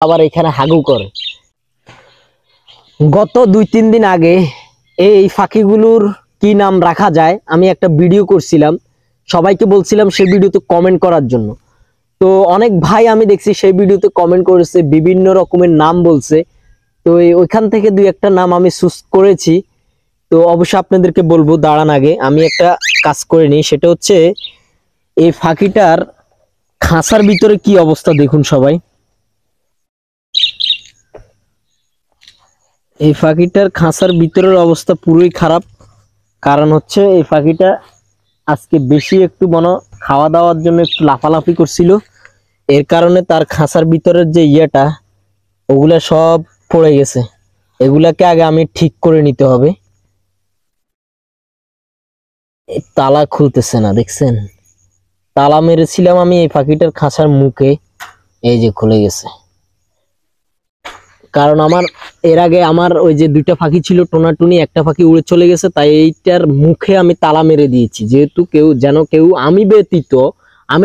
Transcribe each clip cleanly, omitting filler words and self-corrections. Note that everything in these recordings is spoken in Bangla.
আবার এখানে হাগু করে। গত 2-3 দিন আগে এই পাখিগুলোর কি নাম রাখা যায় আমি একটা ভিডিও করছিলাম, সবাইকে বলছিলাম সেই ভিডিওতে কমেন্ট করার জন্য। তো অনেক ভাই আমি দেখছি সেই ভিডিওতে কমেন্ট করেছে, বিভিন্ন রকমের নাম বলছে। তো ওইখান থেকে 2-1টা নাম আমি চুজ করেছি। তো অবশ্যই আপনাদেরকে বলবো, দাঁড়ান আগে আমি একটা কাজ করে নিই। সেটা হচ্ছে এই পাখিটার খাঁচার ভিতরে কি অবস্থা দেখুন সবাই। এই পাখিটার খাঁচার ভিতরের অবস্থা পুরোই খারাপ। কারণ হচ্ছে এই পাখিটা আজকে বেশি একটু খাওয়া দাওয়ার জন্য একটু লাফালাফি করছিল, এর কারণে তার খাঁচার ভিতরের যে ইয়েটা ওগুলা সব পড়ে গেছে। এগুলাকে আগে আমি ঠিক করে নিতে হবে। তালা খুলতেছে না, দেখছেন? তালা মেরেছিলাম আমি এই পাখিটার খাঁচার মুখে, এই যে খুলে গেছে। কারণ আমার এর আগে আমার ওই যে 2টা পাখি ছিল টোনাটুনি, একটা পাখি উড়ে চলে গেছে, তাই এইটার মুখে আমি তালা মেরে দিয়েছি, যেহেতু কেউ আমি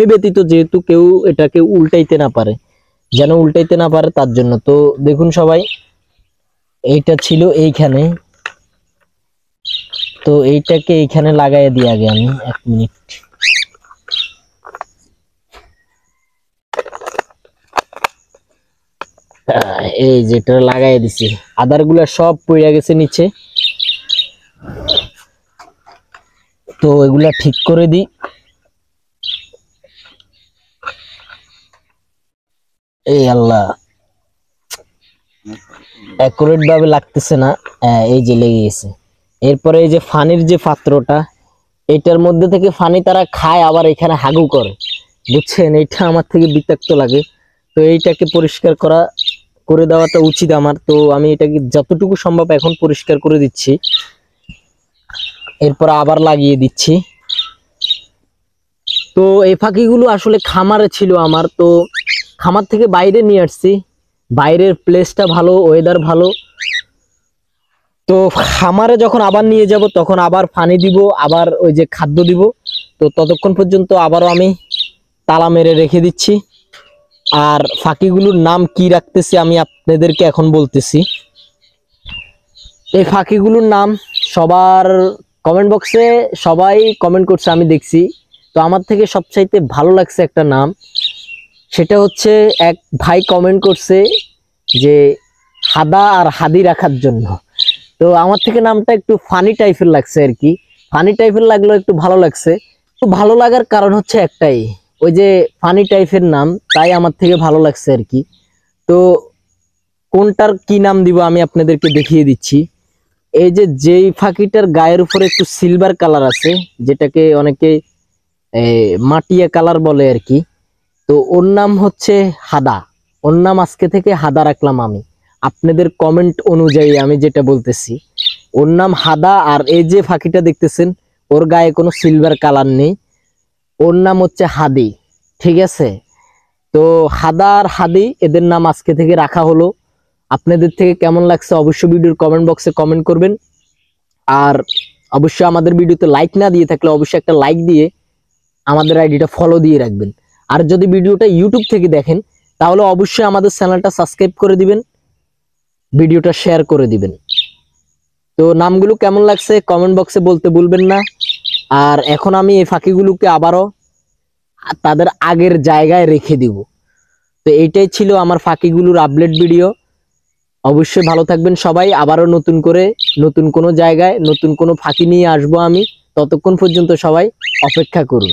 ব্যতীত যেহেতু কেউ এটাকে উল্টাইতে না পারে, তার জন্য। তো দেখুন সবাই, এইটা ছিল এইখানে, তো এইটাকে এইখানে লাগাই দিই আগে আমি 1 মিনিট। এই যেটা লাগাই দিছি, আদার গুলা সব পড়ে গেছে নিচে, তো এগুলা ঠিক করে দিই। এই আল্লাহ, অ্যাকুরেট ভাবে লাগতেছে না। এই যে লেগে গেছে। এরপরে এই যে ফানির যে পাত্রটা, এটার মধ্যে থেকে ফানি তারা খায়, আবার এখানে হাগু করে, বুঝছেন? এটা আমার থেকে বিতাক্ত লাগে। তো এইটাকে পরিষ্কার করে দেওয়াটা উচিত আমার। তো আমি এটাকে যতটুকু সম্ভব এখন পরিষ্কার করে দিচ্ছি, এরপর আবার লাগিয়ে দিচ্ছি। তো এই পাখিগুলো আসলে খামারে ছিল আমার, তো খামার থেকে বাইরে নিয়ে আসছি। বাইরের প্লেসটা ভালো, ওয়েদার ভালো। তো খামারে যখন আবার নিয়ে যাব তখন আবার পানি দিব, আবার ওই যে খাদ্য দিব। তো ততক্ষণ পর্যন্ত আবারও আমি তালা মেরে রেখে দিচ্ছি। আর পাখিগুলোর নাম কি রাখতেছি আমি আপনাদেরকে এখন বলতেছি। এই পাখিগুলোর নাম সবার কমেন্ট বক্সে সবাই কমেন্ট করছে, আমি দেখছি। তো আমার থেকে সবচাইতে ভালো লাগছে একটা নাম, সেটা হচ্ছে এক ভাই কমেন্ট করছে যে হাদা আর হাদি রাখার জন্য। তো আমার থেকে নামটা একটু ফানি টাইপের লাগছে আর কি, ফানি টাইপের লাগলেও একটু ভালো লাগছে। তো ভালো লাগার কারণ হচ্ছে একটাই, ওই যে ফানি টাইপের নাম, তাই আমার থেকে ভালো লাগছে আর কি। তো কোনটার কি নাম দিব আমি আপনাদেরকে দেখিয়ে দিচ্ছি। এই যে যেই পাখিটার গায়ের উপরে একটু সিলভার কালার আছে, যেটাকে অনেকে মাটিয়া কালার বলে আর কি, তো ওর নাম হচ্ছে হাদা। ওর নাম আজকে থেকে হাদা রাখলাম আমি, আপনাদের কমেন্ট অনুযায়ী আমি যেটা বলতেছি। ওর নাম হাদা। আর এই যে পাখিটা দেখতেছেন, ওর গায়ে কোনো সিলভার কালার নেই, ওর নাম হচ্ছে হাদি। ঠিক আছে? তো হাদা আর হাদি এদের নাম আজকে থেকে রাখা হলো। আপনাদের থেকে কেমন লাগছে অবশ্যই ভিডিওর কমেন্ট বক্সে কমেন্ট করবেন। আর অবশ্যই আমাদের ভিডিওতে লাইক না দিয়ে থাকলে অবশ্যই একটা লাইক দিয়ে আমাদের আইডিটা ফলো দিয়ে রাখবেন। আর যদি ভিডিওটা ইউটিউব থেকে দেখেন তাহলে অবশ্যই আমাদের চ্যানেলটা সাবস্ক্রাইব করে দিবেন, ভিডিওটা শেয়ার করে দিবেন। তো নামগুলো কেমন লাগছে কমেন্ট বক্সে বলতে ভুলবেন না। আর এখন আমি এই পাখিগুলোকে আবারও তাদের আগের জায়গায় রেখে দিব। তো এইটাই ছিল আমার পাখিগুলোর আপডেট ভিডিও। অবশ্যই ভালো থাকবেন সবাই। আবারও নতুন কোনো জায়গায় নতুন কোনো পাখি নিয়ে আসবো আমি। ততক্ষণ পর্যন্ত সবাই অপেক্ষা করুন।